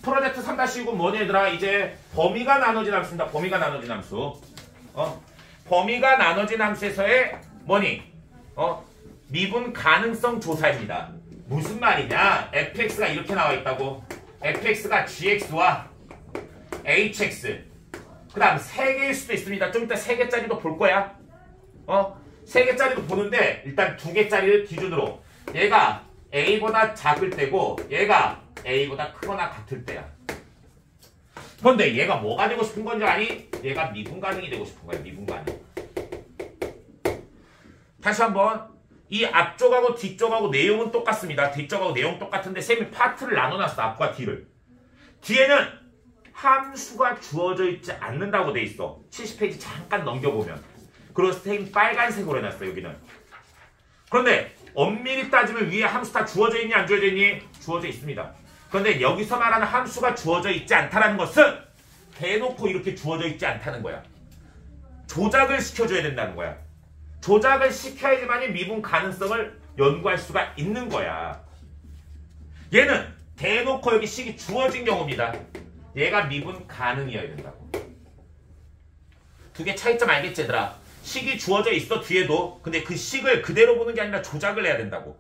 프로젝트 3-6은 뭐니 얘들아? 이제 범위가 나눠진 함수입니다. 범위가 나눠진 함수. 범위가 나눠진 함수에서의 뭐니? 미분 가능성 조사입니다. 무슨 말이냐? fx가 이렇게 나와 있다고. fx가 gx와 hx. 그 다음 3개일 수도 있습니다. 좀 이따 3개짜리도 볼 거야. 3개짜리도 보는데 일단 2개짜리를 기준으로 얘가 a보다 작을 때고 얘가 a보다 크거나 같을 때야. 그런데 얘가 뭐가 되고 싶은 건지 아니? 얘가 미분 가능이 되고 싶은 거야. 미분 가능. 다시 한번 이 앞쪽하고 뒤쪽하고 내용은 똑같습니다. 뒤쪽하고 내용 똑같은데 쌤이 파트를 나눠놨어. 앞과 뒤를. 뒤에는 함수가 주어져 있지 않는다고 돼 있어. 70페이지 잠깐 넘겨보면. 그리고 쌤이 빨간색으로 해놨어. 여기는. 그런데 엄밀히 따지면 위에 함수 다 주어져 있니 안 주어져 있니? 주어져 있습니다. 그런데 여기서 말하는 함수가 주어져 있지 않다는 것은 대놓고 이렇게 주어져 있지 않다는 거야. 조작을 시켜줘야 된다는 거야. 조작을 시켜야지만이 미분 가능성을 연구할 수가 있는 거야. 얘는 대놓고 여기 식이 주어진 경우입니다. 얘가 미분 가능이어야 된다고. 두 개 차이점 알겠지 얘들아? 식이 주어져 있어 뒤에도. 근데 그 식을 그대로 보는 게 아니라 조작을 해야 된다고.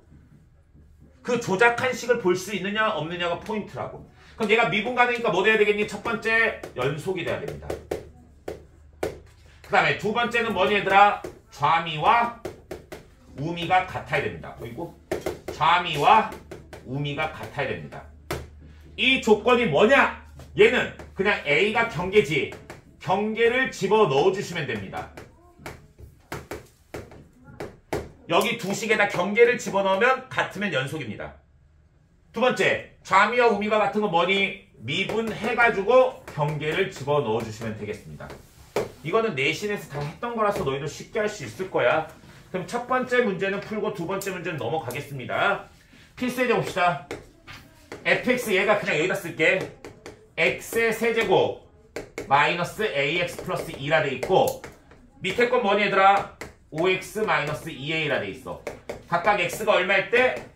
그 조작한 식을 볼 수 있느냐 없느냐가 포인트라고. 그럼 얘가 미분 가능이니까 뭐 돼야 되겠니? 첫 번째 연속이 돼야 됩니다. 그 다음에 두 번째는 뭐니 얘들아? 좌미와 우미가 같아야 됩니다. 보이고? 좌미와 우미가 같아야 됩니다. 이 조건이 뭐냐? 얘는 그냥 A가 경계지. 경계를 집어넣어 주시면 됩니다. 여기 두 식에다 경계를 집어넣으면 같으면 연속입니다. 두 번째, 좌미와 우미가 같은 건 뭐니? 미분해가지고 경계를 집어넣어 주시면 되겠습니다. 이거는 내신에서 다 했던 거라서 너희도 쉽게 할 수 있을 거야. 그럼 첫 번째 문제는 풀고 두 번째 문제는 넘어가겠습니다. 필수예제 봅시다. fx 얘가 그냥 여기다 쓸게. x의 세제곱 마이너스 ax 플러스 2라 돼 있고 밑에 건 뭐니 얘들아? 5x 마이너스 2a라 돼 있어. 각각 x가 얼마일 때?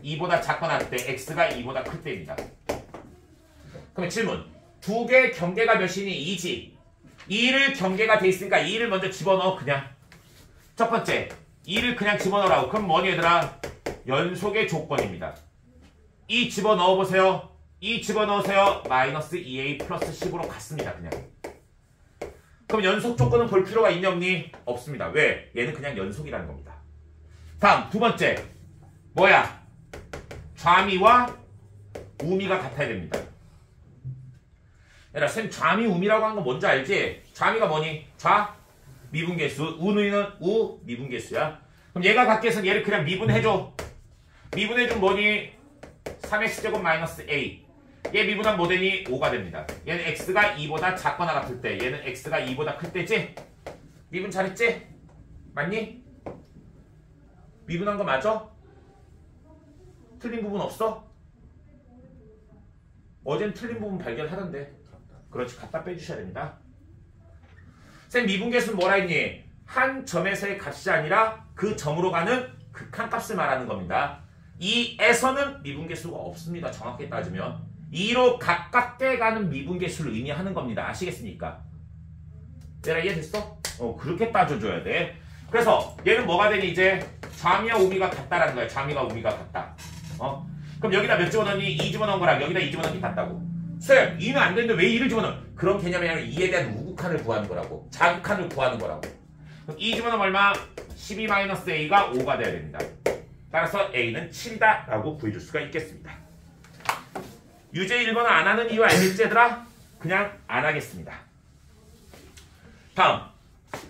2보다 작거나 할 때, x가 2보다 클 때입니다. 그러면 질문. 두 개 경계가 몇이니? 2지. 2를 경계가 돼 있으니까 2를 먼저 집어넣어 그냥. 첫 번째 2를 그냥 집어넣으라고. 그럼 뭐니 얘들아? 연속의 조건입니다. 2 집어넣어 보세요. 2 집어넣으세요. 마이너스 2a 플러스 10으로 갔습니다. 그냥. 그럼 연속 조건은 볼 필요가 있니 없니? 없습니다. 왜? 얘는 그냥 연속이라는 겁니다. 다음 두 번째 뭐야? 좌미와 우미가 같아야 됩니다. 얘들아 쌤 좌미 우미라고 하는 거 뭔지 알지? 좌미가 뭐니? 좌 미분계수, 우는 우 미분계수야. 그럼 얘가 같게 해서 얘를 그냥 미분해줘. 미분해주면 뭐니? 3x제곱 마이너스 a. 얘 미분하면 뭐 되니? 5가 됩니다. 얘는 x가 2보다 작거나 같을 때, 얘는 x가 2보다 클 때지? 미분 잘했지? 맞니? 미분한 거 맞아? 틀린 부분 없어? 어젠 틀린 부분 발견하던데. 그렇지, 갖다 빼주셔야 됩니다. 쌤 미분계수는 뭐라 했니? 한 점에서의 값이 아니라 그 점으로 가는 극한값을 말하는 겁니다. 2에서는 미분계수가 없습니다. 정확히 따지면 2로 가깝게 가는 미분계수를 의미하는 겁니다. 아시겠습니까? 내가 이해됐어? 그렇게 따져줘야 돼. 그래서 얘는 뭐가 되니? 이제 좌미와 우미가 같다라는 거야. 좌미와 우미가 같다. 그럼 여기다 몇 집어넣니? 2 집어넣은 거랑 여기다 2 집어넣기 같다고. 쌤 2는 안 되는데 왜 2를 집어넣어? 그런 개념이 아니라 2에 대한 우극한을 구하는 거라고. 자극한을 구하는 거라고. 그럼 2 집어넣으면 얼마? 12-a가 5가 돼야 됩니다. 따라서 a는 7이다 라고 구해줄 수가 있겠습니다. 유제 1번은 안 하는 이유 알겠지 얘들아? 그냥 안 하겠습니다. 다음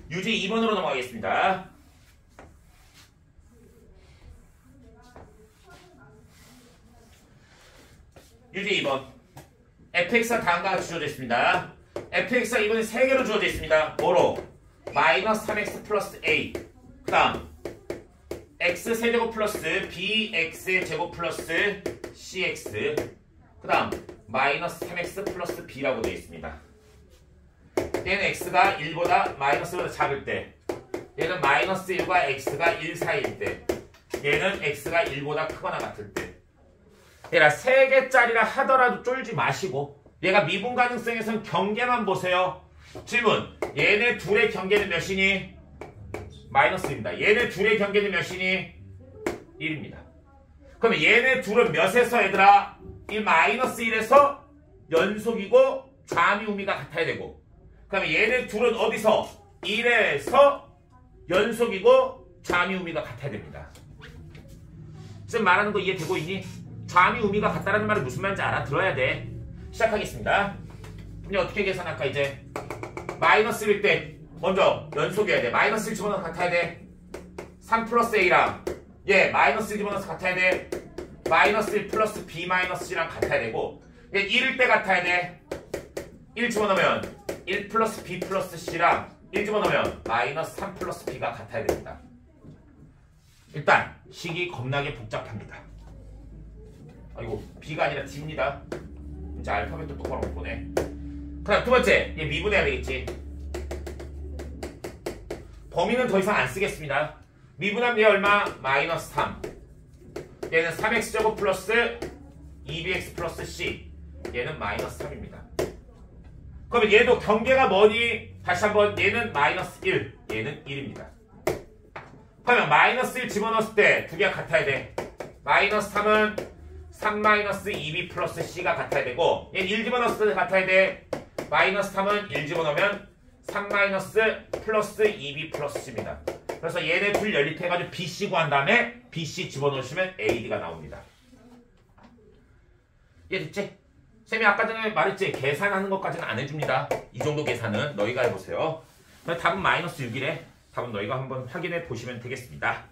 유제 2번으로 넘어가겠습니다. 유제 2번 fx가 다음과 같이 주어져 있습니다. fx가 이번에 3개로 주어져 있습니다. 뭐로? 마이너스 3x 플러스 a. 그 다음 x 세제곱 플러스 bx의 제곱 플러스 cx. 그 다음 마이너스 3x 플러스 b라고 되어 있습니다. 얘는 x가 1보다 마이너스보다 작을 때, 얘는 마이너스 1과 x가 1 사이일 때, 얘는 x가 1보다 크거나 같을 때. 얘라 3개짜리라 하더라도 쫄지 마시고 얘가 미분 가능성에선 경계만 보세요. 질문. 얘네 둘의 경계는 몇이니? 마이너스입니다. 얘네 둘의 경계는 몇이니? 1입니다. 그러면 얘네 둘은 몇에서 얘들아? 1 마이너스 1에서 연속이고 좌미 우미가 같아야 되고 그러면 얘네 둘은 어디서? 1에서 연속이고 좌미 우미가 같아야 됩니다. 쌤 말하는 거 이해되고 있니? 좌미 우미가 같다라는 말은 무슨 말인지 알아들어야 돼. 시작하겠습니다. 그럼 어떻게 계산할까 이제? 마이너스 1일 때 먼저 연속이어야 돼. 마이너스 1 집어넣어서 같아야 돼. 3 플러스 A랑 얘 마이너스 1 집어넣어서 같아야 돼. 마이너스 1 플러스 B 마이너스 C랑 같아야 되고 얘 1일 때 같아야 돼. 1 집어넣으면 1 플러스 B 플러스 C랑 1 집어넣으면 마이너스 3 플러스 B가 같아야 됩니다. 일단 식이 겁나게 복잡합니다. 아이고 B가 아니라 D입니다. 이제 알파벳도 똑바로 못 보네. 그다음 두 번째 얘 미분해야 되겠지. 범위는 더 이상 안 쓰겠습니다. 미분하면 얘 얼마? 마이너스 3. 얘는 3x제곱 플러스 2bx 플러스 c. 얘는 마이너스 3입니다. 그러면 얘도 경계가 뭐니? 다시 한번 얘는 마이너스 1. 얘는 1입니다. 그러면 마이너스 1 집어넣었을 때 두 개가 같아야 돼. 마이너스 3은 3 마이너스 2b 플러스 c가 같아야 되고 얘는 1 집어넣었을 때 같아야 돼. 마이너스 3은 1 집어넣으면 3 마이너스 플러스 2b 플러스 c입니다. 그래서 얘네 둘 연립해가지고 BC 구한 다음에 BC 집어넣으시면 AD가 나옵니다. 이해됐지? 쌤이 아까 전에 말했지? 계산하는 것까지는 안 해줍니다. 이 정도 계산은 너희가 해보세요. 답은 마이너스 6이래. 답은 너희가 한번 확인해 보시면 되겠습니다.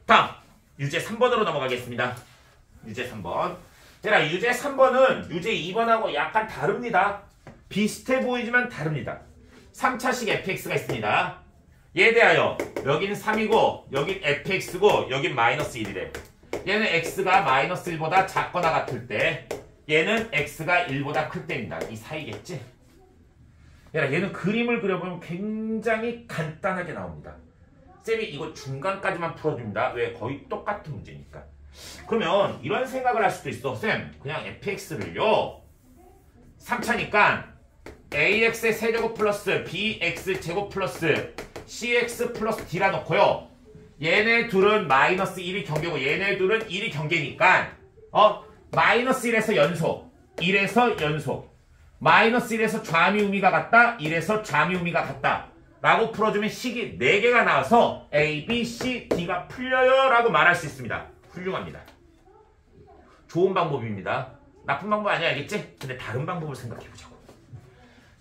다음 유제 3번으로 넘어가겠습니다. 유제 3번. 얘들아 유제 3번은 유제 2번하고 약간 다릅니다. 비슷해 보이지만 다릅니다. 3차식 fx가 있습니다. 얘에 대하여 여기는 3이고 여긴 fx고 여긴 마이너스 1이래. 얘는 x가 마이너스 1보다 작거나 같을 때 얘는 x가 1보다 클 때입니다. 이 사이겠지? 얘는 그림을 그려보면 굉장히 간단하게 나옵니다. 쌤이 이거 중간까지만 풀어줍니다. 왜? 거의 똑같은 문제니까. 그러면 이런 생각을 할 수도 있어. 쌤 그냥 fx를요 3차니까 ax의 세제곱 플러스 bx 제곱 플러스 cx 플러스 d라 놓고요. 얘네 둘은 마이너스 1이 경계고 얘네 둘은 1이 경계니까 마이너스 1에서 연속 1에서 연속 마이너스 1에서 좌미우미가 같다 1에서 좌미우미가 같다 라고 풀어주면 식이 4개가 나와서 A, B, C, D가 풀려요 라고 말할 수 있습니다. 훌륭합니다. 좋은 방법입니다. 나쁜 방법 아니야 알겠지? 근데 다른 방법을 생각해보자고.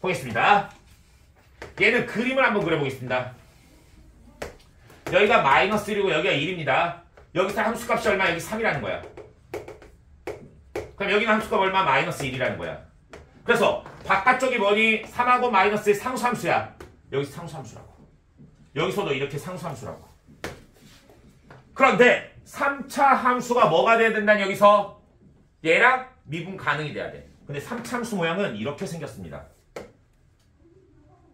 보겠습니다. 얘는 그림을 한번 그려보겠습니다. 여기가 마이너스 1이고 여기가 1입니다. 여기서 함수값이 얼마? 여기 3이라는 거야. 그럼 여기는 함수값 얼마? 마이너스 1이라는 거야. 그래서 바깥쪽이 뭐니? 3하고 마이너스의 상수함수야. 여기서 상수함수라고. 여기서도 이렇게 상수함수라고. 그런데 3차 함수가 뭐가 돼야 된다니 여기서? 얘랑 미분 가능이 돼야 돼. 근데 3차 함수 모양은 이렇게 생겼습니다.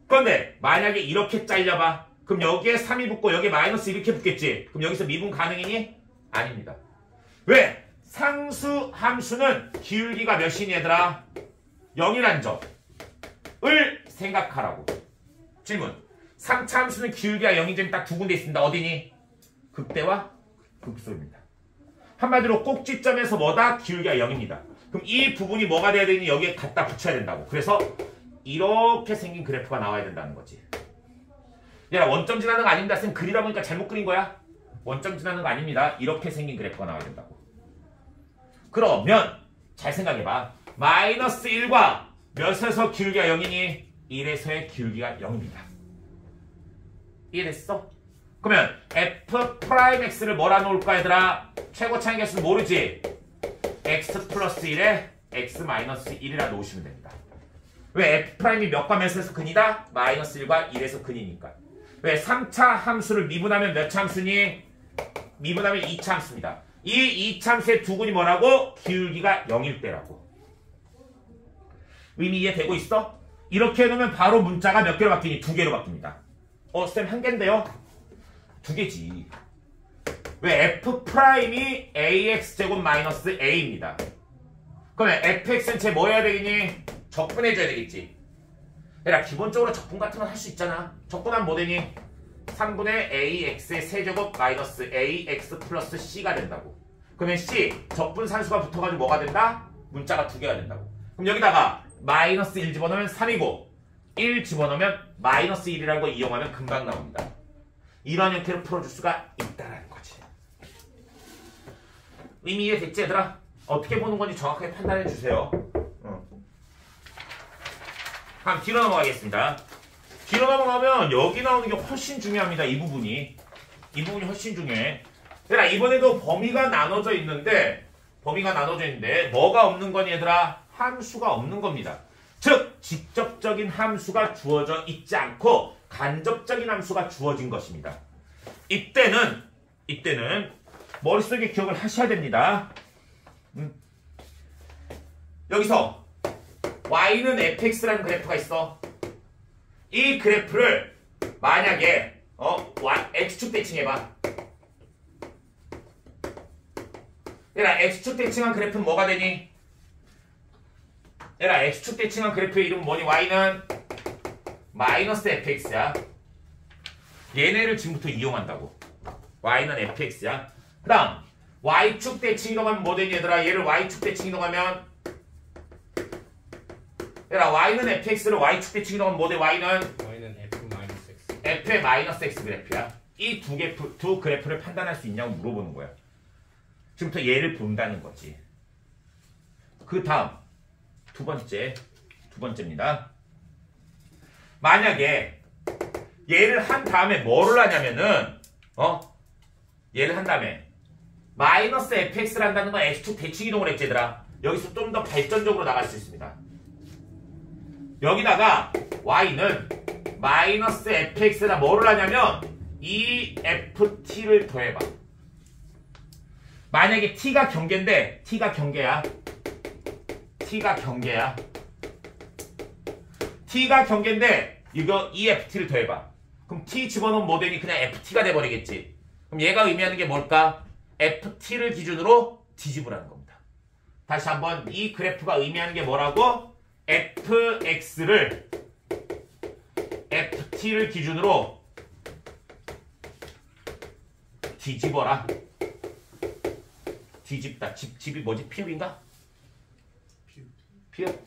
그런데 만약에 이렇게 잘려봐. 그럼 여기에 3이 붙고 여기에 마이너스 이렇게 붙겠지. 그럼 여기서 미분 가능이니? 아닙니다. 왜? 상수 함수는 기울기가 몇이니 얘들아? 0이란 점을 생각하라고. 질문. 3차 함수는 기울기가 0인 점이 딱 두 군데 있습니다. 어디니? 극대와 극소입니다. 한마디로 꼭지점에서 뭐다? 기울기가 0입니다. 그럼 이 부분이 뭐가 돼야 되니? 여기에 갖다 붙여야 된다고. 그래서 이렇게 생긴 그래프가 나와야 된다는 거지. 야 원점 지나는 거 아닙니다. 쌤 그리다 보니까 잘못 그린 거야? 원점 지나는 거 아닙니다. 이렇게 생긴 그래프가 나와야 된다고. 그러면 잘 생각해봐. 마이너스 1과 몇에서 기울기가 0이니? 1에서의 기울기가 0입니다. 이해됐어? 그러면 f'x를 뭐라 놓을까 얘들아? 최고 차이 개수 모르지? x 플러스 1에 x 마이너스 1이라 놓으시면 됩니다. 왜? f'이 몇과 몇에서 근이다? 마이너스 1과 1에서 근이니까. 왜? 3차 함수를 미분하면 몇 차 함수니? 미분하면 2차 함수입니다. 이 2차 함수의 두 근이 뭐라고? 기울기가 0일 때라고. 의미 이해되고 있어? 이렇게 해놓으면 바로 문자가 몇 개로 바뀌니? 2개로 바뀝니다. 쌤 한 개인데요? 2개지. 왜 F'이 AX제곱 마이너스 A입니다. 그러면 fx는 쟤 뭐 해야 되겠니? 적분해줘야 되겠지. 얘들아 기본적으로 적분 같은 건 할 수 있잖아. 적분하면 뭐 되니? 3분의 AX의 세제곱 마이너스 AX 플러스 C가 된다고. 그러면 C 적분 산수가 붙어가지고 뭐가 된다? 문자가 두 개가 된다고. 그럼 여기다가 마이너스 1 집어넣으면 3이고 1 집어넣으면 마이너스 1이라는 거 이용하면 금방 나옵니다. 이런 형태로 풀어줄 수가 있다라는 거지. 의미 이해됐지 얘들아? 어떻게 보는 건지 정확하게 판단해 주세요. 다음 뒤로 넘어가겠습니다. 뒤로 넘어가면 여기 나오는 게 훨씬 중요합니다. 이 부분이 훨씬 중요해. 얘들아 이번에도 범위가 나눠져 있는데 뭐가 없는 거니 얘들아? 함수가 없는 겁니다. 즉 직접적인 함수가 주어져 있지 않고 간접적인 함수가 주어진 것입니다. 이때는 머릿속에 기억을 하셔야 됩니다. 여기서 y는 fx라는 그래프가 있어. 이 그래프를 만약에 x축 대칭해봐. 얘들아 x축 대칭한 그래프는 뭐가 되니? 얘들아 x축 대칭한 그래프의 이름은 뭐니? y는 마이너스 fx야. 얘네를 지금부터 이용한다고. y는 fx야. 그 다음 y축 대칭 이동하면 뭐 되니 얘들아? 얘를 y축 대칭 이동하면 얘들아 y는 fx를 y축 대칭 이동하면 뭐 돼? y는 f-x f의 마이너스 x 그래프야. 이 두 그래프를 판단할 수 있냐고 물어보는 거야. 지금부터 얘를 본다는 거지. 그 다음 두 번째입니다. 만약에 얘를 한 다음에 뭐를 하냐면은 얘를 한 다음에 마이너스 fx를 한다는 건 x축 대칭 이동을 했지 얘들아. 여기서 좀 더 발전적으로 나갈 수 있습니다. 여기다가 y는 마이너스 fx에다 뭐를 하냐면 이 ft를 더해봐. 만약에 t가 경계인데 t가 경계야. t가 경계인데 이거 이 ft를 더해봐. 그럼 t 집어넣으면 뭐 되니? 그냥 ft가 돼버리겠지. 그럼 얘가 의미하는 게 뭘까? ft를 기준으로 뒤집으라는 겁니다. 다시 한번 이 그래프가 의미하는 게 뭐라고? fx를 ft를 기준으로 뒤집어라. 뒤집다. 집이 뭐지? 피읍인가? 비읍?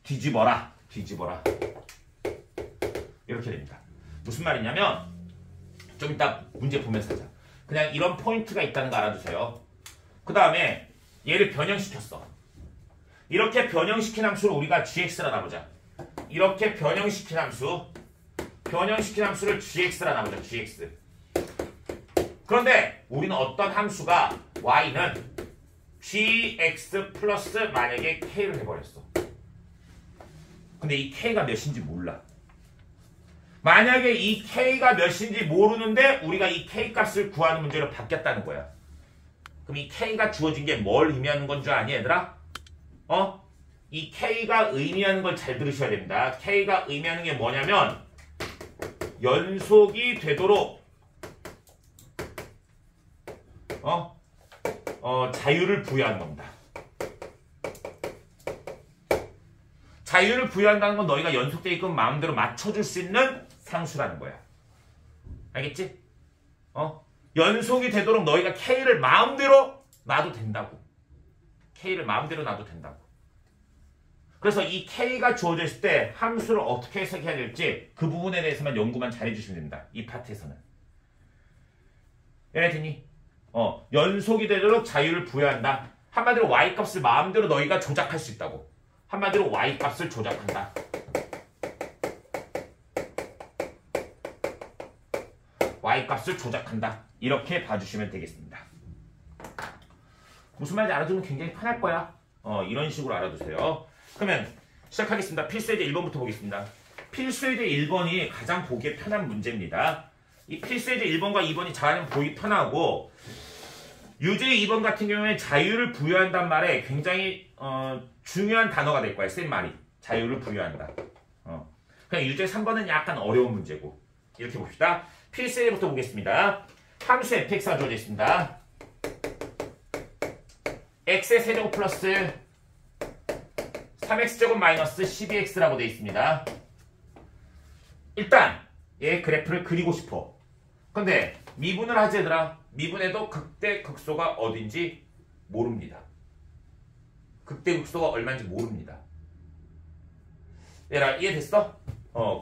뒤집어라. 이렇게 됩니다. 무슨 말이냐면 좀 이따 문제 보면서 하자. 그냥 이런 포인트가 있다는 거 알아두세요. 그 다음에 얘를 변형시켰어. 이렇게 변형시킨 함수를 우리가 gx라 나보자. 이렇게 변형시킨 함수를 gx라 나보자. gx. 그런데 우리는 어떤 함수가 y는 gx 플러스 만약에 k를 해버렸어. 근데 이 k가 몇인지 몰라. 만약에 이 k가 몇인지 모르는데 우리가 이 k 값을 구하는 문제로 바뀌었다는 거야. 그럼 이 k가 주어진 게 뭘 의미하는 건 줄 아니 얘들아? 이 k가 의미하는 걸 잘 들으셔야 됩니다. k가 의미하는 게 뭐냐면 연속이 되도록 자유를 부여하는 겁니다. 자유를 부여한다는 건 너희가 연속되게끔 마음대로 맞춰줄 수 있는 상수라는 거야. 알겠지? 연속이 되도록 너희가 K를 마음대로 놔도 된다고. 그래서 이 K가 주어져 있을 때 함수를 어떻게 해석해야 될지 그 부분에 대해서만 연구만 잘해주시면 됩니다. 이 파트에서는. 얘네 듣니? 연속이 되도록 자유를 부여한다. 한마디로 Y값을 마음대로 너희가 조작할 수 있다고. 한마디로 Y값을 조작한다. Y값을 조작한다. 이렇게 봐주시면 되겠습니다. 무슨 말인지 알아두면 굉장히 편할 거야. 이런 식으로 알아두세요. 그러면 시작하겠습니다. 필수예제 1번부터 보겠습니다. 필수예제 1번이 가장 보기 편한 문제입니다. 이 필수예제 1번과 2번이 가장 보기 편하고 유제 2번 같은 경우에 자유를 부여한단 말에 굉장히 중요한 단어가 될 거야. 쓴 말이. 자유를 부여한다. 그냥 유제 3번은 약간 어려운 문제고. 이렇게 봅시다. 필수부터 보겠습니다. 함수 fx가 주어져 있습니다. x의 세제곱 플러스 3x제곱 마이너스 12x라고 되어 있습니다. 일단 얘 그래프를 그리고 싶어. 근데 미분을 하지 얘들아. 미분해도 극대 극소가 어딘지 모릅니다. 극대 극소가 얼마인지 모릅니다. 얘들아 이해됐어?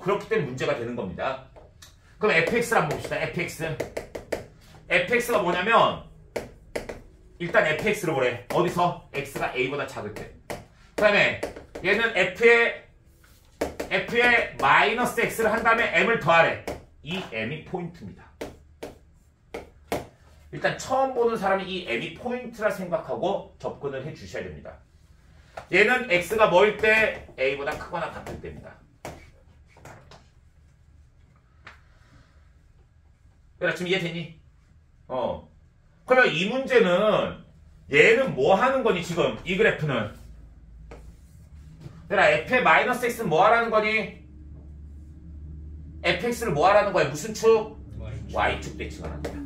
그렇기 때문에 문제가 되는 겁니다. 그럼 fx를 한번 봅시다. fx가 뭐냐면 일단 fx를 보래. 어디서? x가 a보다 작을 때. 그 다음에 얘는 f에 마이너스 x를 한 다음에 m을 더하래. 이 m이 포인트입니다. 일단 처음 보는 사람이 이 m이 포인트라 생각하고 접근을 해 주셔야 됩니다. 얘는 x가 뭐일 때? a보다 크거나 같을 때입니다. 얘들아 지금 이해되니? 그러면 이 문제는 얘는 뭐 하는 거니 지금 이 그래프는? 얘들아 f의 마이너스 x는 뭐 하라는 거니? fx를 뭐 하라는 거야? 무슨 축? y축 대칭하는 거야.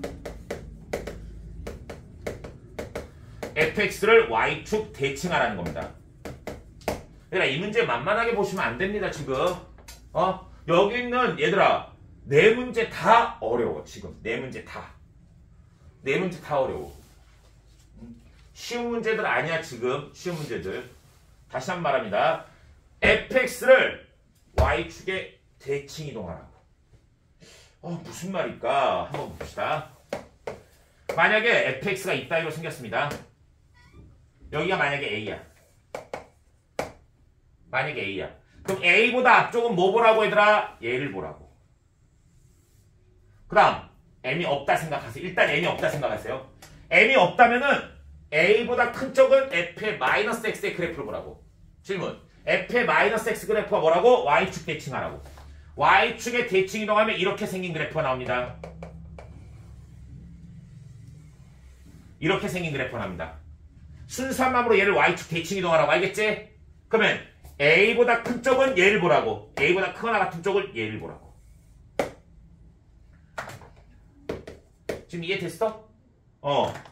fx를 y축 대칭하라는 겁니다. 얘들아 이 문제 만만하게 보시면 안 됩니다 지금. 여기 있는 얘들아 네 문제 다 어려워 지금. 네 문제 다 어려워. 쉬운 문제들 아니야 지금. 쉬운 문제들. 다시 한번 말합니다. fx를 y축에 대칭 이동하라고. 무슨 말일까? 한번 봅시다. 만약에 fx가 이따위로 생겼습니다. 여기가 만약에 a야. 만약에 a야. 그럼 a보다 앞쪽은 뭐 보라고 얘들아? 얘를 보라고. 그 다음 m이 없다 생각하세요. 일단 m이 없다 생각하세요. m이 없다면은 a보다 큰 쪽은 f의 마이너스 x의 그래프를 보라고. 질문. f의 마이너스 x 그래프가 뭐라고? y축 대칭하라고. y축에 대칭 이동하면 이렇게 생긴 그래프가 나옵니다. 이렇게 생긴 그래프가 나옵니다. 순수한 마음으로 얘를 y축 대칭 이동하라고. 알겠지? 그러면 a보다 큰 쪽은 얘를 보라고. a보다 크거나 같은 쪽을 얘를 보라고. 지금 이해됐어?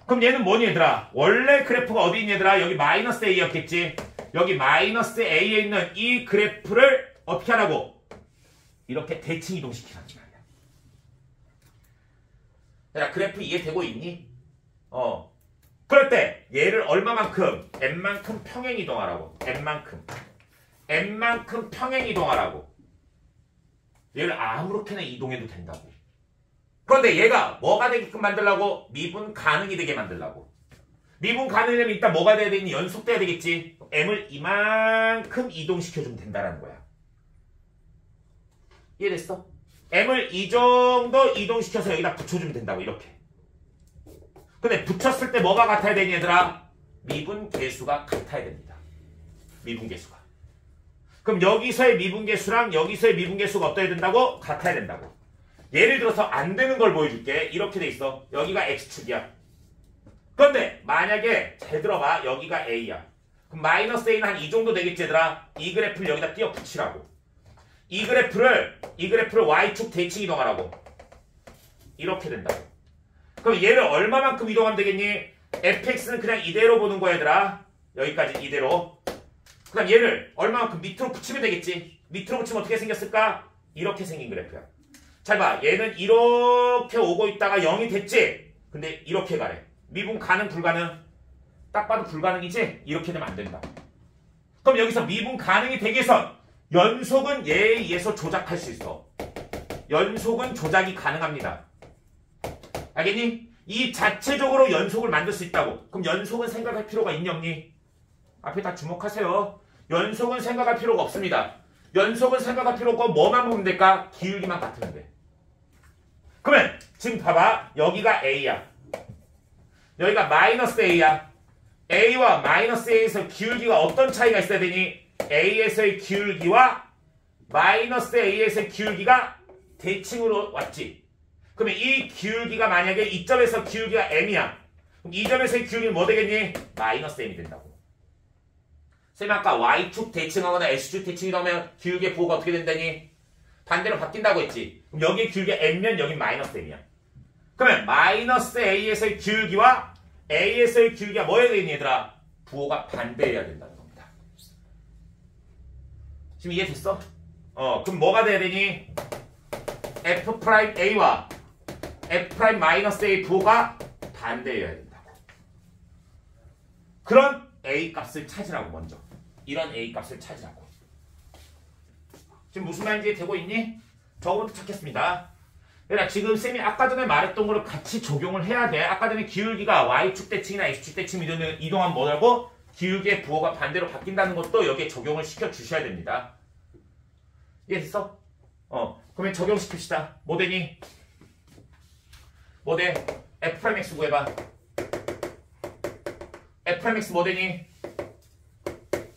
그럼 얘는 뭐니 얘들아? 원래 그래프가 어디 있니 얘들아? 여기 마이너스 a였겠지? 여기 마이너스 a에 있는 이 그래프를 어떻게 하라고? 이렇게 대칭 이동시키라는 말이야. 얘들아 그래프 이해되고 있니? 그럴 때 얘를 얼마만큼? n만큼 평행 이동하라고. n만큼 평행 이동하라고. 얘를 아무렇게나 이동해도 된다고. 그런데 얘가 뭐가 되게끔 만들라고? 미분 가능이 되게 만들라고. 미분 가능이 되면 일단 뭐가 돼야 되니? 연속돼야 되겠지. m을 이만큼 이동시켜주면 된다라는 거야. 이해됐어? m을 이 정도 이동시켜서 여기다 붙여주면 된다고. 이렇게. 근데 붙였을 때 뭐가 같아야 되니 얘들아? 미분 계수가 같아야 됩니다. 미분 계수가. 그럼 여기서의 미분 계수랑 여기서의 미분 계수가 어떠해야 된다고? 같아야 된다고. 예를 들어서 안 되는 걸 보여줄게. 이렇게 돼 있어. 여기가 x축이야. 그런데 만약에 잘 들어봐. 여기가 a야. 그럼 마이너스 a는 한 이 정도 되겠지 얘들아? 이 그래프를 여기다 띄워 붙이라고. 이 그래프를 y축 대칭 이동하라고. 이렇게 된다고. 그럼 얘를 얼마만큼 이동하면 되겠니? fx는 그냥 이대로 보는 거야 얘들아. 여기까지 이대로. 그 다음 얘를 얼마만큼 밑으로 붙이면 되겠지. 밑으로 붙이면 어떻게 생겼을까? 이렇게 생긴 그래프야. 잘 봐. 얘는 이렇게 오고 있다가 0이 됐지? 근데 이렇게 가래. 미분 가능 불가능? 딱 봐도 불가능이지? 이렇게 되면 안 된다. 그럼 여기서 미분 가능이 되기 위해선 연속은 얘에 의해서 조작할 수 있어. 연속은 조작이 가능합니다. 알겠니? 이 자체적으로 연속을 만들 수 있다고. 그럼 연속은 생각할 필요가 있니 없니? 앞에 다 주목하세요. 연속은 생각할 필요가 없습니다. 연속은 생각할 필요 없고 뭐만 보면 될까? 기울기만 같으면 돼. 그러면 지금 봐봐. 여기가 a야. 여기가 마이너스 a야. a와 마이너스 a에서 기울기가 어떤 차이가 있어야 되니? a에서의 기울기와 마이너스 a에서의 기울기가 대칭으로 왔지. 그러면 이 기울기가 만약에 이 점에서 기울기가 m이야. 그럼 이 점에서의 기울기는 뭐 되겠니? 마이너스 m이 된다고. 쌤 아까 y축 대칭하거나 x축 대칭이라면 기울기의 부호가 어떻게 된다니? 반대로 바뀐다고 했지. 그럼 여기에 기울기 m면 여기 마이너스 m이야. 그러면 마이너스 a에서의 기울기와 a에서의 기울기가 뭐 해야 되니 얘들아? 부호가 반대해야 된다는 겁니다. 지금 이해됐어? 그럼 뭐가 돼야 되니? f'a와 f'-a 부호가 반대해야 된다고. 그런 a 값을 찾으라고 먼저. 이런 a 값을 찾으라고. 지금 무슨 말인지 되고 있니? 저거부터 찾겠습니다. 그러니까 지금 쌤이 아까 전에 말했던 거를 같이 적용을 해야 돼. 아까 전에 기울기가 y축 대칭이나 x축 대칭 이동하면 뭐라고? 기울기의 부호가 반대로 바뀐다는 것도 여기에 적용을 시켜주셔야 됩니다. 이해됐어? 그러면 적용시킵시다. 뭐 되니? 뭐 돼? f'x 구해봐. f'x 뭐 되니?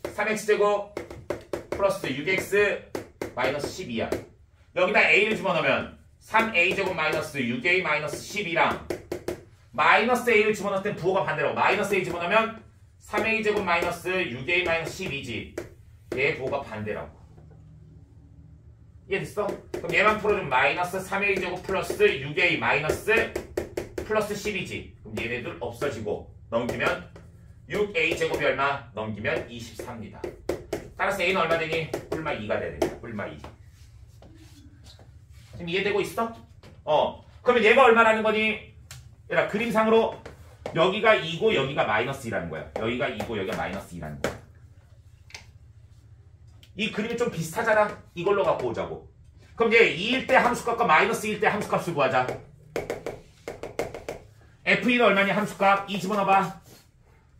3x제곱 플러스 6x 마이너스 12야. 여기다 a를 집어넣으면 3a제곱 마이너스 6a 마이너스 12랑 마이너스 a를 집어넣을 땐 부호가 반대로 마이너스 a 집어넣으면 3a제곱 마이너스 6a 마이너스 12지. 얘의 부호가 반대라고. 이해됐어? 그럼 얘만 풀어주면 마이너스 3a제곱 플러스 6a 마이너스 플러스 12지. 그럼 얘네들 없어지고 넘기면 6a제곱이 얼마? 넘기면 24입니다. 따라서 a는 얼마 되니? 뿔마 2가 돼야 됩니다. 뿔마 2. 지금 이해되고 있어? 그러면 얘가 얼마라는 거니? 얘들아 그림상으로 여기가 2고 여기가 마이너스 2라는 거야. 여기가 2고 여기가 마이너스 2라는 거야. 이 그림이 좀 비슷하잖아. 이걸로 갖고 오자고. 그럼 얘 2일 때 함수값과 마이너스 1일 때 함수값을 구하자. F는 얼마니 함수값? 2 집어넣어봐.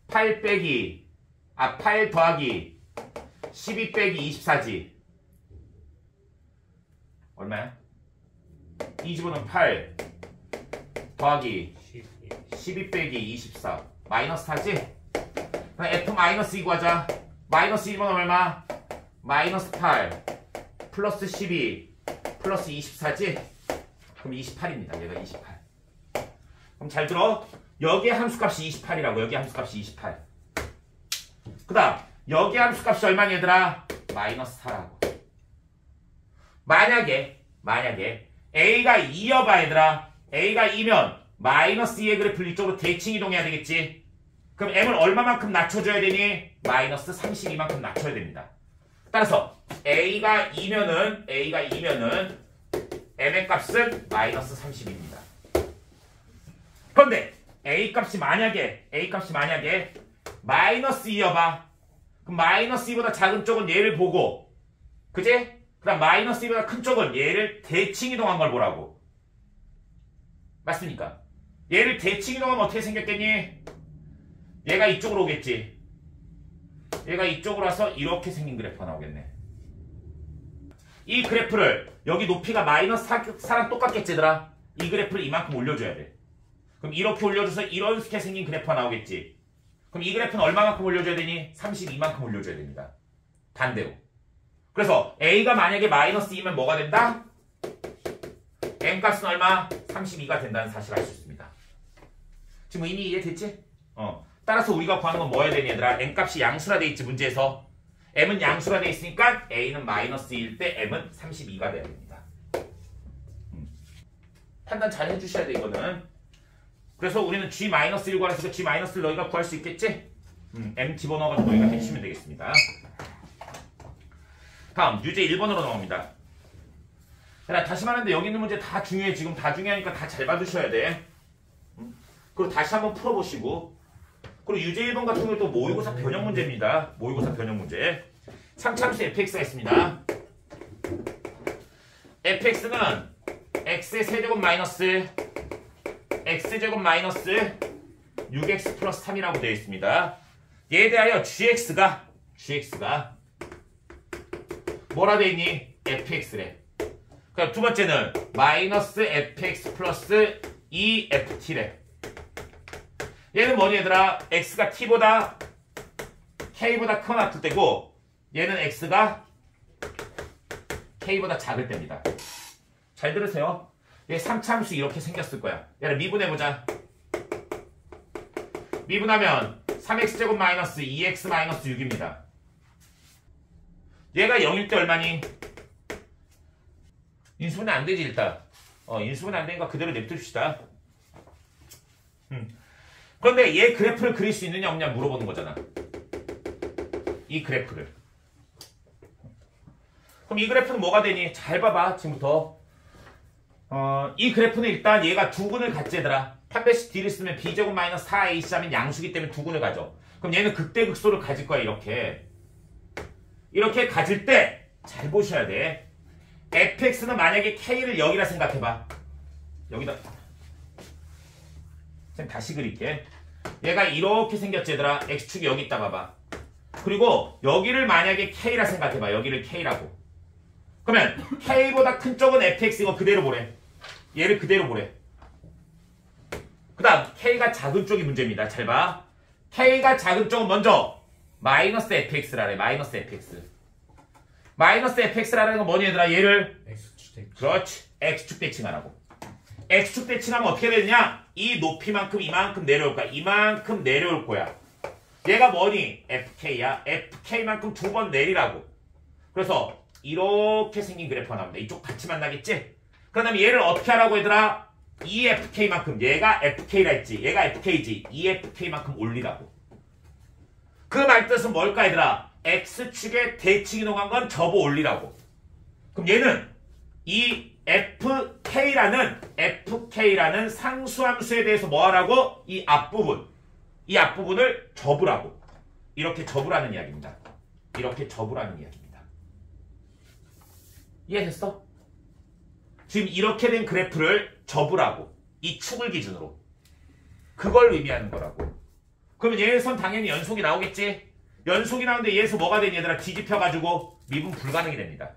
8 더하기 12 빼기 24지. 얼마야? 2 집어넣으면 8 더하기 12 빼기 24 마이너스 4지? 그럼 F 마이너스 2 구하자. 마이너스 2 집어넣으면 얼마? 마이너스 8 플러스 12 플러스 24지? 그럼 28입니다. 얘가 28. 그럼 잘 들어. 여기에 함수값이 28이라고. 여기 함수값이 28. 그 다음 여기 함수값이 얼마니 얘들아? 마이너스 4라고. 만약에 A가 2여봐 얘들아. A가 2면 마이너스 2의 그래프를 이쪽으로 대칭 이동해야 되겠지. 그럼 M을 얼마만큼 낮춰줘야 되니? 마이너스 32만큼 낮춰야 됩니다. 따라서 A가 2면은 M의 값은 마이너스 30입니다. 그런데 A 값이 만약에 마이너스 2여봐. 그럼 마이너스 2보다 작은 쪽은 얘를 보고, 그지? 그 다음 마이너스 2보다 큰 쪽은 얘를 대칭 이동한 걸 보라고. 맞습니까? 얘를 대칭 이동하면 어떻게 생겼겠니? 얘가 이쪽으로 오겠지. 얘가 이쪽으로 와서 이렇게 생긴 그래프가 나오겠네. 이 그래프를 여기 높이가 마이너스 4랑 똑같겠지 얘들아? 이 그래프를 이만큼 올려줘야 돼. 그럼 이렇게 올려줘서 이렇게 생긴 그래프가 나오겠지. 그럼 이 그래프는 얼마만큼 올려줘야 되니? 32만큼 올려줘야 됩니다. 반대로. 그래서 A가 만약에 마이너스 2면 뭐가 된다? M값은 얼마? 32가 된다는 사실을 알 수 있습니다. 지금 이미 이해됐지? 따라서 우리가 구하는 건 뭐 해야 되니 얘들아? M값이 양수라 돼 있지 문제에서. M은 양수라 돼 있으니까 A는 마이너스 2일 때 M은 32가 돼야 됩니다. 판단 잘 해주셔야 돼 이거는. 그래서 우리는 G-1 구하랬으니까 G-1를 너희가 구할 수 있겠지? M 집어넣어가지고 너희가 해주시면 되겠습니다. 다음 유제 1번으로 넘어갑니다. 다시 말하는데 여기 있는 문제 다 중요해. 지금 다 중요하니까 다 잘 봐주셔야 돼. 그리고 다시 한번 풀어보시고. 그리고 유제 1번 같은 경우는 또 모의고사 변형 문제입니다. 모의고사 변형 문제. 상참수 fx가 있습니다. fx는 x의 세제곱 마이너스 x제곱 마이너스 6x 플러스 3이라고 되어 있습니다. 얘에 대하여 gx가 뭐라 되어 있니? fx래. 그럼 두 번째는 마이너스 fx 플러스 2ft래. 얘는 뭐니 얘들아? x가 t보다 k보다 크거나 같을 때고 얘는 x가 k보다 작을 때입니다. 잘 들으세요. 얘 3차함수 이렇게 생겼을 거야. 얘를 미분해보자. 미분하면 3x제곱 마이너스 2x 마이너스 6입니다. 얘가 0일 때 얼마니? 인수분해 안 되지 일단. 인수분해 안 되니까 그대로 냅둡시다. 그런데 얘 그래프를 그릴 수 있느냐 없냐 물어보는 거잖아. 이 그래프를. 그럼 이 그래프는 뭐가 되니? 잘 봐봐 지금부터. 이 그래프는 일단 얘가 두근을 갖지 얘들아. 판별식 D를 쓰면 B제곱 마이너스 4AC 하면 양수기 때문에 두근을 가져. 그럼 얘는 극대극소를 가질 거야 이렇게. 이렇게 가질 때 잘 보셔야 돼. fx는 만약에 k를 여기라 생각해봐. 여기다. 쌤 다시 그릴게. 얘가 이렇게 생겼지 얘들아. x축이 여기 있다 봐봐. 그리고 여기를 만약에 k라 생각해봐. 여기를 k라고. 그러면 k보다 큰 쪽은 fx 이거 그대로 보래. 얘를 그대로 보래. 그 다음 k가 작은 쪽이 문제입니다. 잘 봐. k가 작은 쪽은 먼저 마이너스 fx라래. 마이너스 fx. 마이너스 fx라는 건 뭐니 얘들아? 얘를 X축 대칭. 그렇지. x축 대칭하라고. x축 대칭하면 어떻게 되느냐? 이 높이만큼 이만큼 내려올 거야. 이만큼 내려올 거야. 얘가 뭐니? fk야. fk만큼 두 번 내리라고. 그래서 이렇게 생긴 그래프가 나옵니다. 이쪽 같이 만나겠지? 그 다음에 얘를 어떻게 하라고 얘들아? EFK만큼. 얘가 FK라 했지. 얘가 FK지. EFK만큼 올리라고. 그 말뜻은 뭘까 얘들아? X축에 대칭이 녹은 건 접어 올리라고. 그럼 얘는 이 FK라는 상수함수에 대해서 뭐 하라고? 이 앞부분을 접으라고. 이렇게 접으라는 이야기입니다. 이렇게 접으라는 이야기입니다. 이해됐어? 지금 이렇게 된 그래프를 접으라고. 이 축을 기준으로. 그걸 의미하는 거라고. 그러면 얘에선 당연히 연속이 나오겠지? 연속이 나오는데 얘에서 뭐가 되니 얘들아? 뒤집혀가지고 미분 불가능이 됩니다.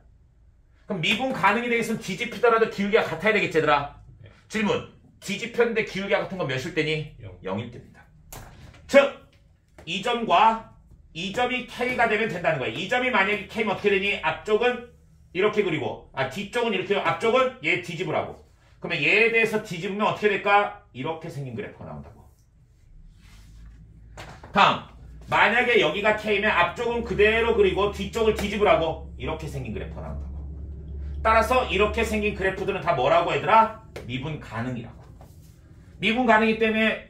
그럼 미분 가능이 되겠으면 뒤집히더라도 기울기가 같아야 되겠지 얘들아? 질문. 뒤집혔는데 기울기가 같은 건 몇일 때니? 0일 때입니다. 즉 이 점과 이 점이 K가 되면 된다는 거야. 이 점이 만약에 K면 어떻게 되니? 앞쪽은 이렇게 그리고 뒤쪽은 이렇게 앞쪽은 얘 뒤집으라고. 그러면 얘에 대해서 뒤집으면 어떻게 될까? 이렇게 생긴 그래프가 나온다고. 다음 만약에 여기가 K면 앞쪽은 그대로 그리고 뒤쪽을 뒤집으라고. 이렇게 생긴 그래프가 나온다고. 따라서 이렇게 생긴 그래프들은 다 뭐라고 얘들아? 미분 가능이라고. 미분 가능이기 때문에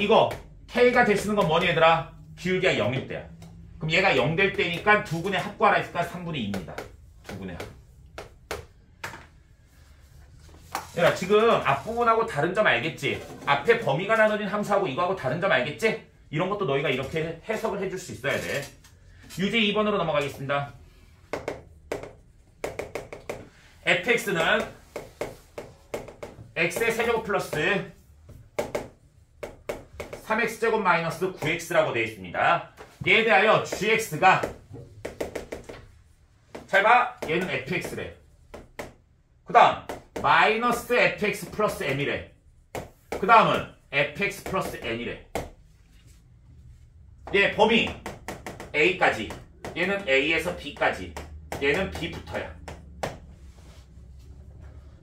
이거 K가 될 수 있는 건 뭐니 얘들아? 기울기가 0일 때야. 그럼 얘가 0 될 때니까 두근의 합구하라 했으니까 3분의 2입니다. 두근의 합. 얘들아 지금 앞부분하고 다른 점 알겠지? 앞에 범위가 나눠진 함수하고 이거하고 다른 점 알겠지? 이런 것도 너희가 이렇게 해석을 해줄 수 있어야 돼. 유제 2번으로 넘어가겠습니다. fx는 x의 세제곱 플러스 3x제곱 마이너스 9x라고 되어 있습니다. 얘에 대하여 gx가 잘 봐. 얘는 fx래. 그 다음 마이너스 fx 플러스 m이래. 그 다음은 fx 플러스 n이래. 얘 범위 a까지. 얘는 a에서 b까지. 얘는 b부터야.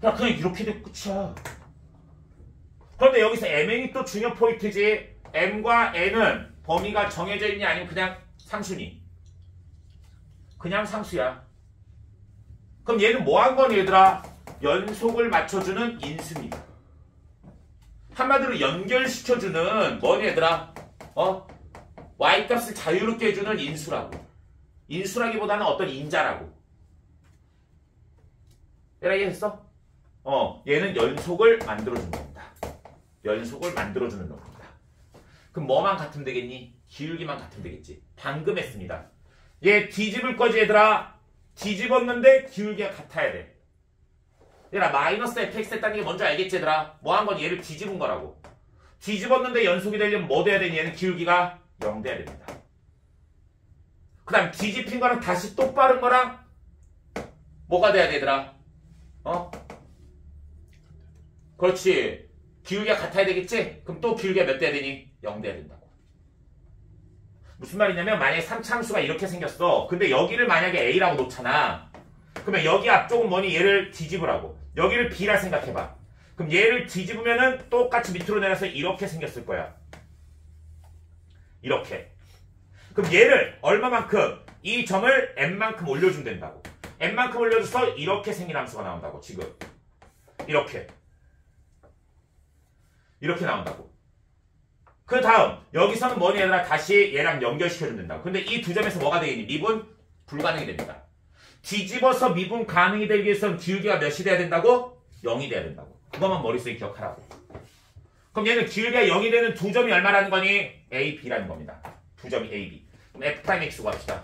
야 그냥 이렇게 되면 끝이야. 그런데 여기서 mn이 또 중요 포인트지. m과 n은 범위가 정해져 있니 아니면 그냥 상수니? 그냥 상수야. 그럼 얘는 뭐 한 거니 얘들아? 연속을 맞춰주는 인수입니다. 한마디로 연결시켜주는 뭐니 얘들아? y값을 자유롭게 해주는 인수라고. 인수라기보다는 어떤 인자라고. 얘들아 이해했어? 얘는 연속을 만들어주는 겁니다. 연속을 만들어주는 놈입니다. 그럼 뭐만 같으면 되겠니? 기울기만 같으면 되겠지. 방금 했습니다. 얘 뒤집을 거지 얘들아. 뒤집었는데 기울기가 같아야 돼. 얘들아 마이너스 fx 했다는 게 뭔지 알겠지 얘들아? 뭐 한 건 얘를 뒤집은 거라고. 뒤집었는데 연속이 되려면 뭐 돼야 되니? 얘는 기울기가 0 돼야 됩니다. 그 다음 뒤집힌 거랑 다시 똑바른 거랑 뭐가 돼야 되더라? 그렇지. 기울기가 같아야 되겠지? 그럼 또 기울기가 몇 돼야 되니? 0 돼야 된다고. 무슨 말이냐면 만약에 3차함수가 이렇게 생겼어. 근데 여기를 만약에 A라고 놓잖아. 그러면 여기 앞쪽은 뭐니? 얘를 뒤집으라고. 여기를 B라 생각해봐. 그럼 얘를 뒤집으면은 똑같이 밑으로 내려서 이렇게 생겼을 거야. 이렇게. 그럼 얘를 얼마만큼? 이 점을 N만큼 올려주면 된다고. n만큼 올려줘서 이렇게 생긴 함수가 나온다고. 지금 이렇게 나온다고. 그 다음 여기서는 뭐니 얘들아 다시 얘랑 연결시켜주면 된다고. 근데 이 두 점에서 뭐가 되겠니? 미분 불가능이 됩니다. 뒤집어서 미분 가능이 되기 위해서는 기울기가 몇이 돼야 된다고? 0이 돼야 된다고. 그것만 머릿속에 기억하라고. 그럼 얘는 기울기가 0이 되는 두 점이 얼마라는 거니? A, B라는 겁니다. 두 점이 A, B. 그럼 F'X 구합시다.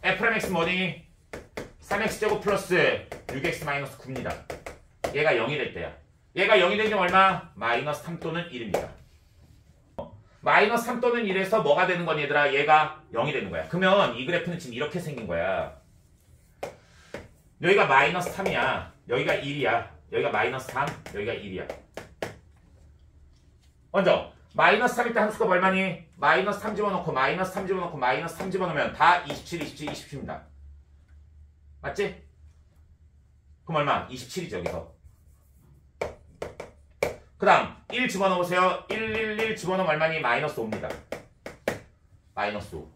F'X 뭐니? 3X제곱 플러스 6X 마이너스 9입니다. 얘가 0이 될 때야. 얘가 0이 되면 얼마? 마이너스 3 또는 1입니다. 마이너스 3 또는 1에서 뭐가 되는 거니 얘들아? 얘가 0이 되는 거야. 그러면 이 그래프는 지금 이렇게 생긴 거야. 여기가 마이너스 3이야. 여기가 1이야. 여기가 마이너스 3, 여기가 1이야. 먼저 마이너스 3일 때 함수가 얼마니? 마이너스 3 집어넣고 마이너스 3 집어넣고 마이너스 3 집어넣으면 다 27, 27, 27입니다. 맞지? 그럼 얼마? 27이죠 여기서. 그 다음 1 집어넣으세요. 1 집어넣으면 얼마니? 마이너스 5입니다. 마이너스 5.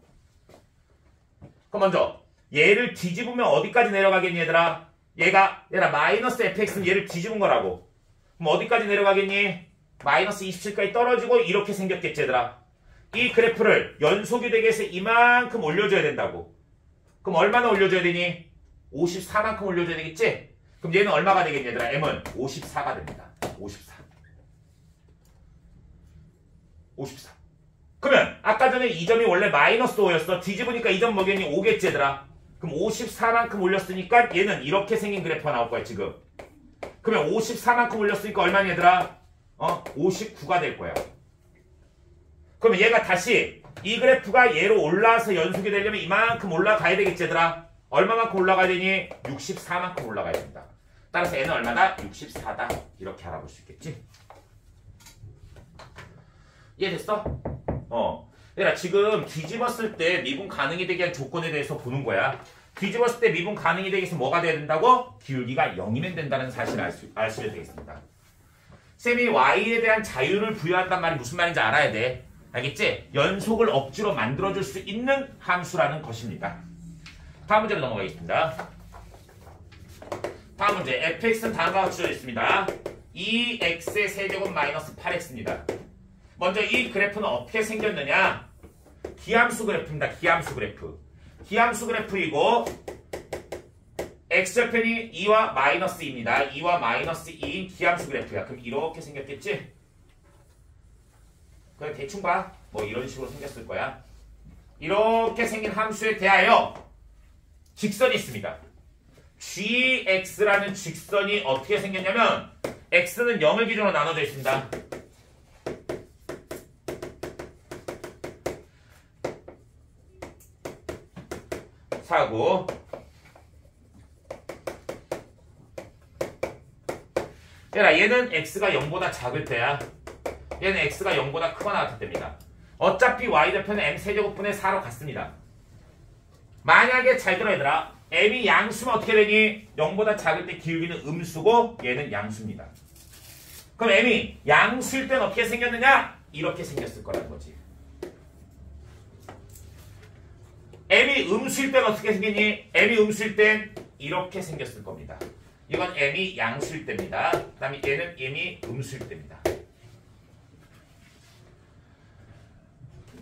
그럼 먼저 얘를 뒤집으면 어디까지 내려가겠니 얘들아? 얘가 마이너스 fx는 얘를 뒤집은 거라고. 그럼 어디까지 내려가겠니? 마이너스 27까지 떨어지고 이렇게 생겼겠지 얘들아. 이 그래프를 연속이 되게 해서 이만큼 올려줘야 된다고. 그럼 얼마나 올려줘야 되니? 54만큼 올려줘야 되겠지? 그럼 얘는 얼마가 되겠니 얘들아? m은 54가 됩니다. 54. 그러면 아까 전에 이 점이 원래 마이너스 5였어. 뒤집으니까 이 점 뭐겠니? 5겠지 얘들아. 그럼 54만큼 올렸으니까 얘는 이렇게 생긴 그래프가 나올 거야 지금. 그러면 54만큼 올렸으니까 얼마니 얘들아? 59가 될 거야. 그러면 얘가 다시 이 그래프가 얘로 올라와서 연속이 되려면 이만큼 올라가야 되겠지 얘들아. 얼마만큼 올라가야 되니? 64만큼 올라가야 된다. 따라서 얘는 얼마다? 64다. 이렇게 알아볼 수 있겠지? 이해됐어? 얘들아 지금 뒤집었을 때 미분 가능이 되게 한 조건에 대해서 보는 거야. 뒤집었을 때 미분 가능이 되기 위해서 뭐가 돼야 된다고? 기울기가 0이면 된다는 사실을 아시면 되겠습니다. 쌤이 y에 대한 자유를 부여한단 말이 무슨 말인지 알아야 돼. 알겠지? 연속을 억지로 만들어줄 수 있는 함수라는 것입니다. 다음 문제로 넘어가겠습니다. 다음 문제. fx는 다음과 같이 주어져 있습니다. 2x의 세제곱 마이너스 8x입니다. 먼저 이 그래프는 어떻게 생겼느냐? 기함수 그래프입니다. 기함수 그래프. 기함수 그래프이고 x절편이 2와 마이너스 2입니다. 2와 마이너스 2인 기함수 그래프야. 그럼 이렇게 생겼겠지? 그냥 대충 봐. 뭐 이런 식으로 생겼을 거야. 이렇게 생긴 함수에 대하여 직선이 있습니다. gx라는 직선이 어떻게 생겼냐면 x는 0을 기준으로 나눠져 있습니다. 사고 얘는 x가 0보다 작을 때야. 얘는 x가 0보다 크거나 같을 때입니다. 어차피 y좌표는 m세제곱분의 4로 같습니다. 만약에 잘 들어 얘들아. m이 양수면 어떻게 되니? 0보다 작을 때 기울기는 음수고 얘는 양수입니다. 그럼 m이 양수일 땐 어떻게 생겼느냐? 이렇게 생겼을 거라는 거지. m이 음수일 땐 어떻게 생겼니? m이 음수일 땐 이렇게 생겼을 겁니다. 이건 m이 양수일 때입니다. 그 다음에 얘는 m이 음수일 때입니다.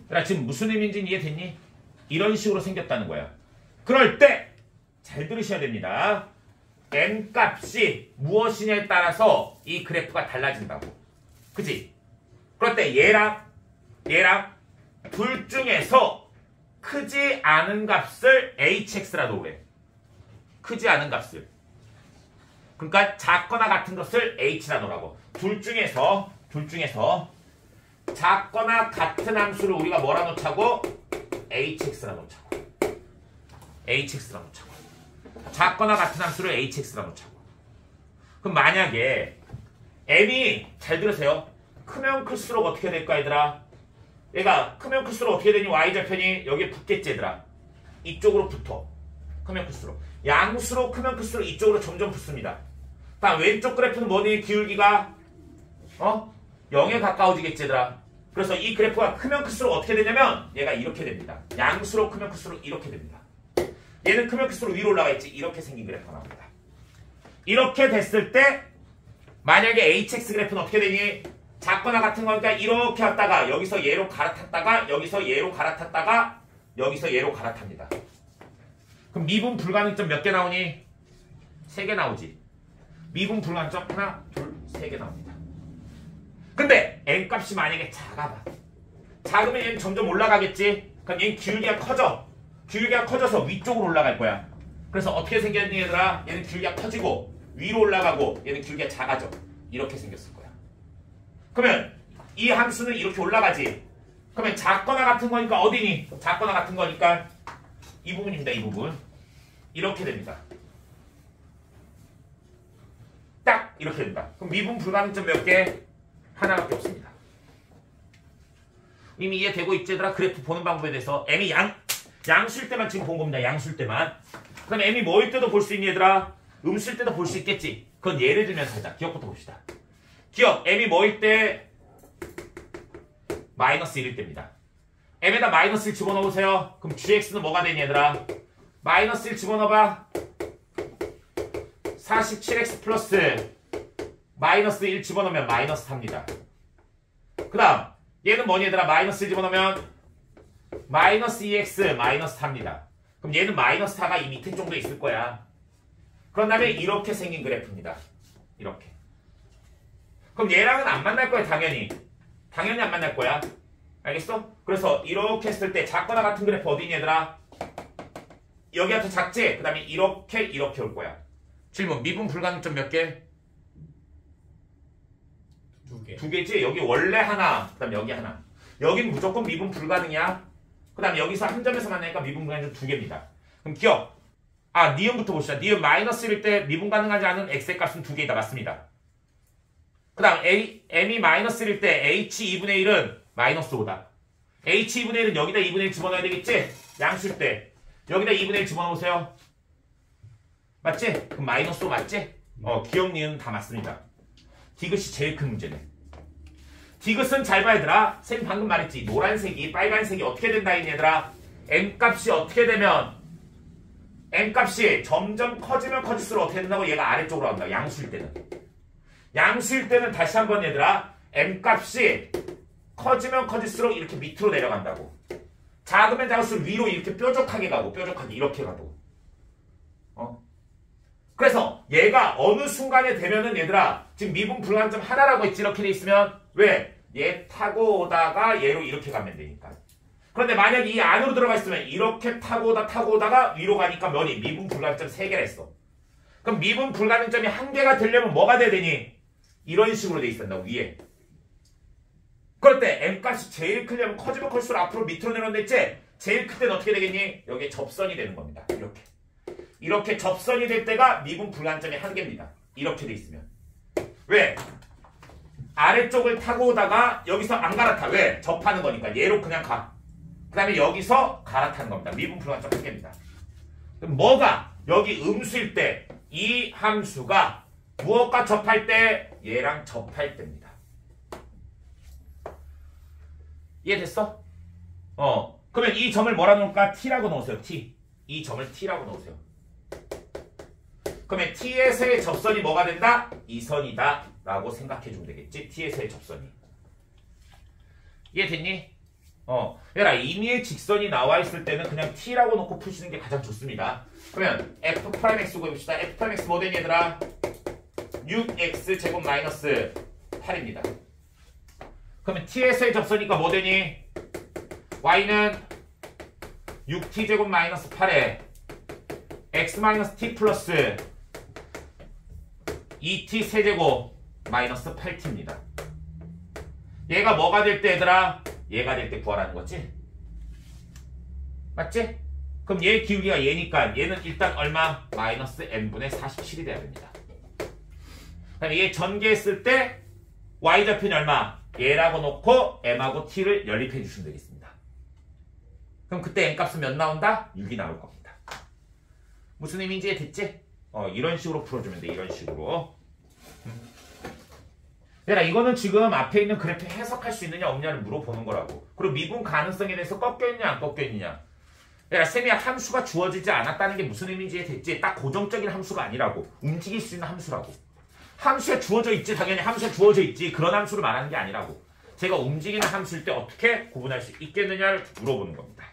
그러니까 지금 무슨 의미인지 이해됐니? 이런 식으로 생겼다는 거야. 그럴 때 잘 들으셔야 됩니다. n 값이 무엇이냐에 따라서 이 그래프가 달라진다고. 그치? 그럴 때 얘랑 둘 중에서 크지 않은 값을 hx라고 그래. 크지 않은 값을. 그러니까 작거나 같은 것을 h라 놓으라고. 둘 중에서 작거나 같은 함수를 우리가 뭐라 놓자고? hx라 놓자고. hx라 놓자고. 작거나 같은 함수를 hx라 놓자고. 그럼 만약에 m이 잘 들으세요. 크면 클수록 어떻게 될까 얘들아? 얘가 크면 클수록 어떻게 되니? y좌편이 여기에 붙겠지 얘들아. 이쪽으로 붙어. 크면 클수록. 양수로 크면 클수록 이쪽으로 점점 붙습니다. 다음 왼쪽 그래프는 뭐니? 기울기가 0에 가까워지겠지 얘들아. 그래서 이 그래프가 크면 클수록 어떻게 되냐면 얘가 이렇게 됩니다. 양수로 크면 클수록 이렇게 됩니다. 얘는 크면 클수록 위로 올라가 있지. 이렇게 생긴 그래프가 나옵니다. 이렇게 됐을 때 만약에 hx 그래프는 어떻게 되니? 작거나 같은 거니까 이렇게 왔다가 여기서 얘로 갈아탔다가 여기서 얘로 갈아탔다가 여기서 얘로 갈아탑니다. 그럼 미분 불가능점 몇 개 나오니? 3개 나오지. 미분 불가능점 하나, 둘, 3개 나옵니다. 근데 n값이 만약에 작아봐. 작으면 얘는 점점 올라가겠지. 그럼 얘는 기울기가 커져. 기울기가 커져서 위쪽으로 올라갈 거야. 그래서 어떻게 생겼니 얘들아? 얘는 기울기가 커지고 위로 올라가고 얘는 기울기가 작아져. 이렇게 생겼을 거야. 그러면 이 함수는 이렇게 올라가지. 그러면 작거나 같은 거니까 어디니? 작거나 같은 거니까 이 부분입니다. 이 부분. 이렇게 됩니다. 딱 이렇게 된다. 그럼 미분 불가능점 몇 개? 하나밖에 없습니다. 이미 이해되고 있지 얘들아? 그래프 보는 방법에 대해서 m이 양수일 때만 지금 본 겁니다. 양수일 때만. 그럼 m이 뭐일 때도 볼 수 있니 얘들아? 음수일 때도 볼 수 있겠지. 그건 예를 들면 살짝 기억부터 봅시다. 기억 m이 뭐일 때? 마이너스 1일 때입니다. m에다 마이너스 1 집어넣으세요. 그럼 gx는 뭐가 되니 얘들아? 마이너스 1 집어넣어봐. 47x 플러스 마이너스 1 집어넣으면 마이너스 4입니다. 그 다음 얘는 뭐니 얘들아? 마이너스 1 집어넣으면 마이너스 2x 마이너스 4입니다. 그럼 얘는 마이너스 4가 이 밑에 정도에 있을 거야. 그런 다음에 이렇게 생긴 그래프입니다. 이렇게. 그럼 얘랑은 안 만날 거야 당연히. 당연히 안 만날 거야. 알겠어? 그래서 이렇게 했을 때 작거나 같은 그래프 어디니 얘들아? 여기가 더 작지? 그 다음에 이렇게 올 거야. 질문 미분 불가능점 몇 개? 2개. 2개지? 여기 원래 하나, 그 다음 여기 하나. 여긴 무조건 미분 불가능이야. 그 다음에 여기서 한 점에서 만나니까 미분 불가능점 2개입니다. 그럼 기억. 니은부터 봅시다. 니은 마이너스 1일 때 미분 가능하지 않은 x의 값은 2개이다. 맞습니다. 그 다음 m이 마이너스 1일 때 h 2분의 1은 마이너스 5다. h 2분의 1은 여기다 2분의 1 집어넣어야 되겠지? 양수일 때. 여기다 2분의 1 집어넣으세요. 맞지? 그럼 마이너스 5 맞지? 기억 니은 다 맞습니다. 디귿이 제일 큰 문제네. 디귿은 잘 봐야 얘들아. 쌤 방금 말했지. 노란색이 빨간색이 어떻게 된다 했니 얘들아? m값이 어떻게 되면 m값이 점점 커지면 커질수록 어떻게 된다고? 얘가 아래쪽으로 간다. 양수일 때는. 양수일 때는 다시 한번 얘들아. m값이 커지면 커질수록 이렇게 밑으로 내려간다고. 작으면 작을수록 위로 이렇게 뾰족하게 가고 뾰족하게 이렇게 가고. 그래서 얘가 어느 순간에 되면은 얘들아 지금 미분 불가능점 하나라고 했지. 이렇게 돼 있으면 왜? 얘 타고 오다가 얘로 이렇게 가면 되니까. 그런데 만약에 이 안으로 들어가 있으면 이렇게 타고 오다가 위로 가니까 뭐니? 미분 불가능점 3개라 했어. 그럼 미분 불가능점이 1개가 되려면 뭐가 돼야 되니? 이런 식으로 돼 있단다고 위에. 그럴 때 m값이 제일 크려면 커지면 클수록 앞으로 밑으로 내려온다 했지? 제일 클 때는 어떻게 되겠니? 여기에 접선이 되는 겁니다. 이렇게 접선이 될 때가 미분 불가능점이 1개입니다. 이렇게 돼 있으면. 왜? 아래쪽을 타고 오다가 여기서 안 갈아타. 왜? 접하는 거니까. 얘로 그냥 가. 그 다음에 여기서 갈아타는 겁니다. 미분 불가능점 1개입니다. 그럼 뭐가? 여기 음수일 때 이 함수가 무엇과 접할 때? 얘랑 접할 때입니다. 이해됐어? 그러면 이 점을 뭐라 놓을까? t라고 넣으세요. t. 이 점을 t라고 넣으세요. 그러면 t에서의 접선이 뭐가 된다? 이 선이다 라고 생각해주면 되겠지? t에서의 접선이. 이해됐니? 얘라 임의의 직선이 나와 있을 때는 그냥 t라고 놓고 푸시는 게 가장 좋습니다. 그러면 f'x 구해봅시다. f'x 뭐 되니 얘들아? 6x 제곱 마이너스 8입니다. 그러면 t에서의 접선이니까 뭐 되니? y는 6t 제곱 마이너스 8에 x 마이너스 t 플러스 2t 세제곱 마이너스 8t입니다. 얘가 뭐가 될 때 얘들아? 얘가 될 때 구하라는 거지? 맞지? 그럼 얘 기울기가 얘니까 얘는 일단 얼마? 마이너스 n분의 47이 돼야 됩니다. 그다음에 얘 전개했을 때 y좌표는 얼마? 얘라고 놓고 m하고 t를 연립해 주시면 되겠습니다. 그럼 그때 n값은 몇 나온다? 6이 나올 겁니다. 무슨 의미인지 이해됐지? 이런 식으로 풀어주면 돼. 이런 식으로. 얘들아 이거는 지금 앞에 있는 그래프 해석할 수 있느냐 없느냐를 물어보는 거라고. 그리고 미분 가능성에 대해서 꺾여있냐 안 꺾여있느냐. 그러니까 쌤이 함수가 주어지지 않았다는 게 무슨 의미인지 됐지? 딱 고정적인 함수가 아니라고. 움직일 수 있는 함수라고. 함수에 주어져 있지. 당연히 함수에 주어져 있지. 그런 함수를 말하는 게 아니라고. 제가 움직이는 함수일 때 어떻게 구분할 수 있겠느냐를 물어보는 겁니다.